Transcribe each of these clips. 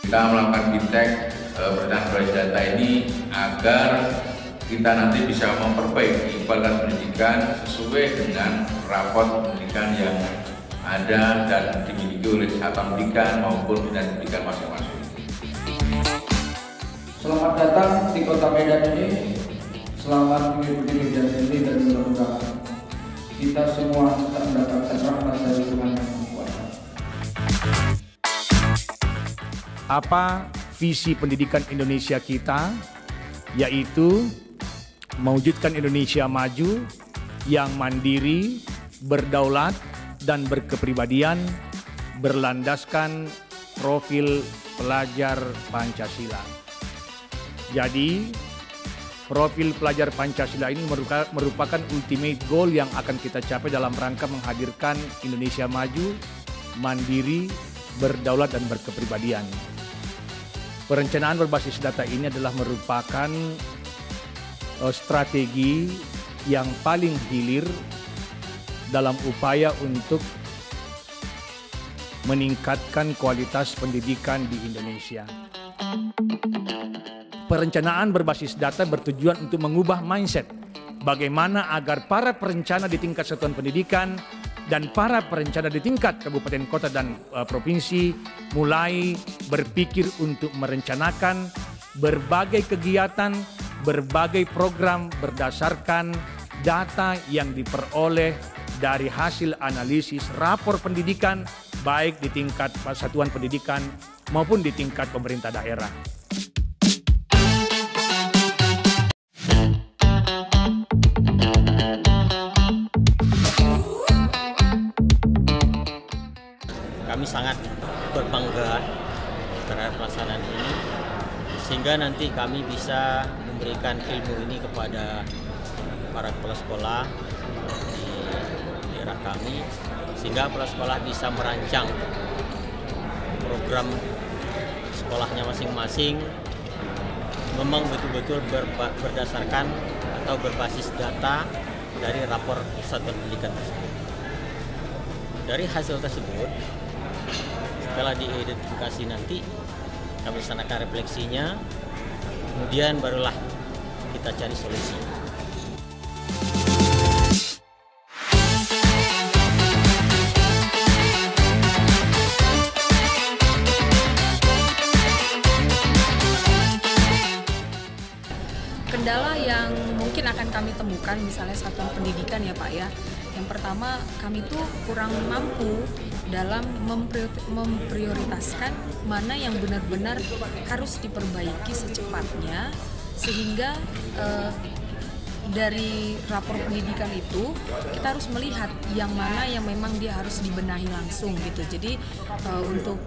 Kita melakukan fintech perencanaan berbasis data ini agar kita nanti bisa memperbaiki kualitas pendidikan sesuai dengan rapor pendidikan yang ada dan dimiliki oleh satuan pendidikan maupun dinas pendidikan masing-masing. Selamat datang di Kota Medan ini. Selamat mengikuti kegiatan ini dan mudah-mudahan kita semua tetap mendapatkan rahmat dari Tuhan Yang Maha Kuasa. Apa visi pendidikan Indonesia kita? Yaitu mewujudkan Indonesia maju yang mandiri, berdaulat, dan berkepribadian berlandaskan profil pelajar Pancasila. Jadi, profil pelajar Pancasila ini merupakan ultimate goal yang akan kita capai dalam rangka menghadirkan Indonesia maju, mandiri, berdaulat, dan berkepribadian. Perencanaan berbasis data ini adalah merupakan strategi yang paling hilir dalam upaya untuk meningkatkan kualitas pendidikan di Indonesia. Perencanaan berbasis data bertujuan untuk mengubah mindset bagaimana agar para perencana di tingkat satuan pendidikan dan para perencana di tingkat kabupaten, kota, dan provinsi mulai berpikir untuk merencanakan berbagai kegiatan, berbagai program berdasarkan data yang diperoleh dari hasil analisis rapor pendidikan baik di tingkat satuan pendidikan maupun di tingkat pemerintah daerah. Kami sangat berbangga terhadap pelaksanaan ini, sehingga nanti kami bisa memberikan ilmu ini kepada para kepala sekolah di daerah kami, sehingga kepala sekolah bisa merancang program sekolahnya masing-masing memang betul-betul berdasarkan atau berbasis data dari rapor satuan pendidikan tersebut. Dari hasil tersebut, setelah diidentifikasi nanti kami laksanakan refleksinya, kemudian barulah kita cari solusi. Kendala yang mungkin akan kami temukan misalnya satuan pendidikan ya Pak ya. Yang pertama, kami tuh kurang mampu dalam memprioritaskan mana yang benar-benar harus diperbaiki secepatnya, sehingga dari rapor pendidikan itu kita harus melihat yang mana yang memang dia harus dibenahi langsung gitu. Jadi untuk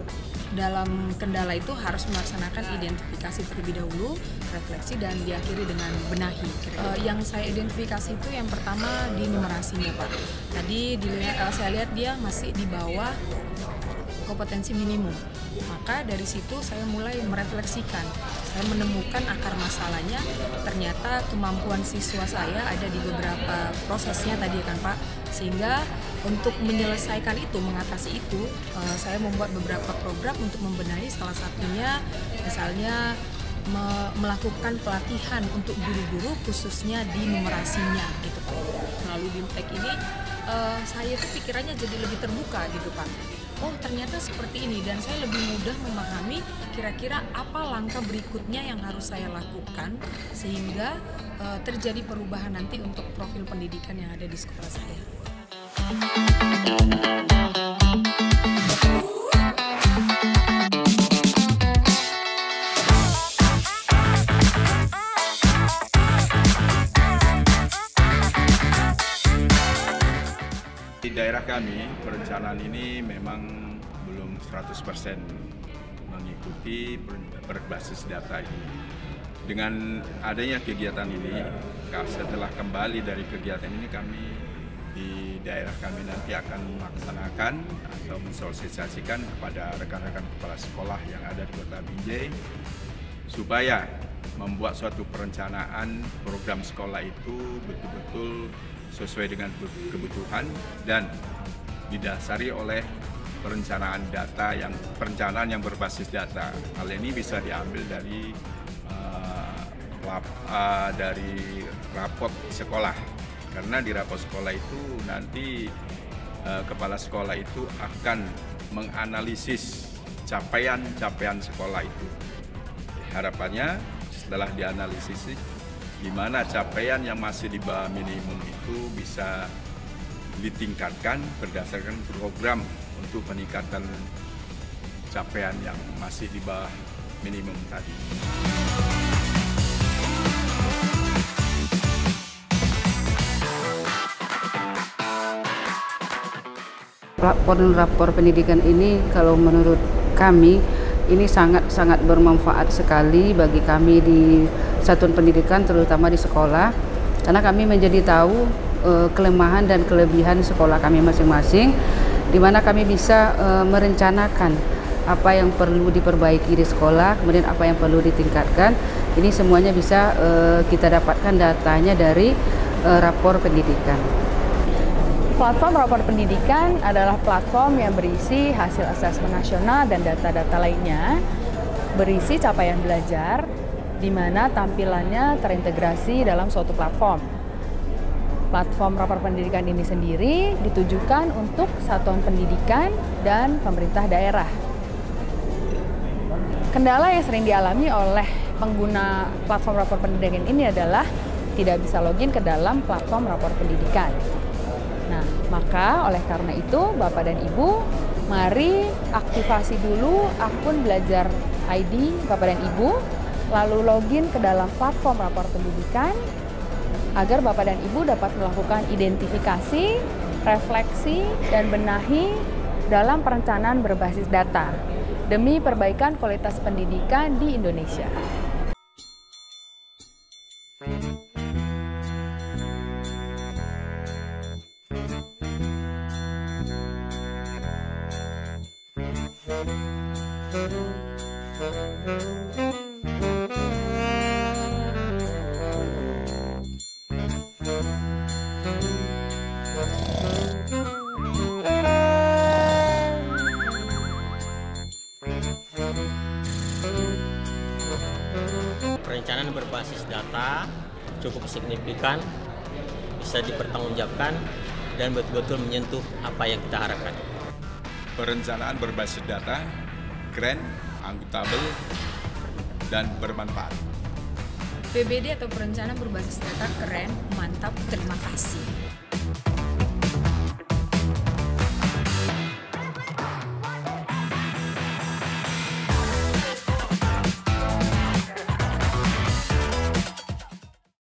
dalam kendala itu harus melaksanakan identifikasi terlebih dahulu, refleksi, dan diakhiri dengan benahi. Yang saya identifikasi itu yang pertama di numerasinya Pak. Tadi saya lihat dia masih di bawah kompetensi minimum. Maka dari situ saya mulai merefleksikan. Saya menemukan akar masalahnya, ternyata kemampuan siswa saya ada di beberapa prosesnya tadi kan Pak. Sehingga untuk menyelesaikan itu, mengatasi itu, saya membuat beberapa program untuk membenahi, salah satunya misalnya melakukan pelatihan untuk guru-guru khususnya di numerasinya gitu Pak. Melalui BIMTEK ini saya tuh pikirannya jadi lebih terbuka gitu Pak. Oh ternyata seperti ini, dan saya lebih mudah memahami kira-kira apa langkah berikutnya yang harus saya lakukan sehingga terjadi perubahan nanti untuk profil pendidikan yang ada di sekolah saya. Di daerah kami, perencanaan ini memang belum 100% mengikuti berbasis data ini. Dengan adanya kegiatan ini, setelah kembali dari kegiatan ini, kami di daerah kami nanti akan melaksanakan atau mensosialisasikan kepada rekan-rekan kepala sekolah yang ada di Kota Binjai supaya membuat suatu perencanaan program sekolah itu betul-betul sesuai dengan kebutuhan dan didasari oleh perencanaan yang berbasis data. Hal ini bisa diambil dari rapot sekolah, karena di rapot sekolah itu nanti kepala sekolah itu akan menganalisis capaian sekolah itu. Harapannya setelah dianalisis di mana capaian yang masih di bawah minimum itu bisa ditingkatkan berdasarkan program untuk peningkatan capaian yang masih di bawah minimum tadi. Rapor pendidikan ini kalau menurut kami ini sangat bermanfaat sekali bagi kami di satuan pendidikan, terutama di sekolah, karena kami menjadi tahu kelemahan dan kelebihan sekolah kami masing-masing, di mana kami bisa merencanakan apa yang perlu diperbaiki di sekolah, kemudian apa yang perlu ditingkatkan. Ini semuanya bisa kita dapatkan datanya dari rapor pendidikan. Platform rapor pendidikan adalah platform yang berisi hasil asesmen nasional dan data-data lainnya, berisi capaian belajar, di mana tampilannya terintegrasi dalam suatu platform. Platform rapor pendidikan ini sendiri ditujukan untuk satuan pendidikan dan pemerintah daerah. Kendala yang sering dialami oleh pengguna platform rapor pendidikan ini adalah tidak bisa login ke dalam platform rapor pendidikan. Nah, maka oleh karena itu Bapak dan Ibu, mari aktivasi dulu akun Belajar ID Bapak dan Ibu, lalu login ke dalam platform rapor pendidikan, agar Bapak dan Ibu dapat melakukan identifikasi, refleksi, dan benahi dalam perencanaan berbasis data, demi perbaikan kualitas pendidikan di Indonesia. Perencanaan berbasis data cukup signifikan, bisa dipertanggungjawabkan, dan betul-betul menyentuh apa yang kita harapkan. Perencanaan berbasis data keren, akuntabel, dan bermanfaat. PBD atau perencanaan berbasis data keren, mantap, terima kasih.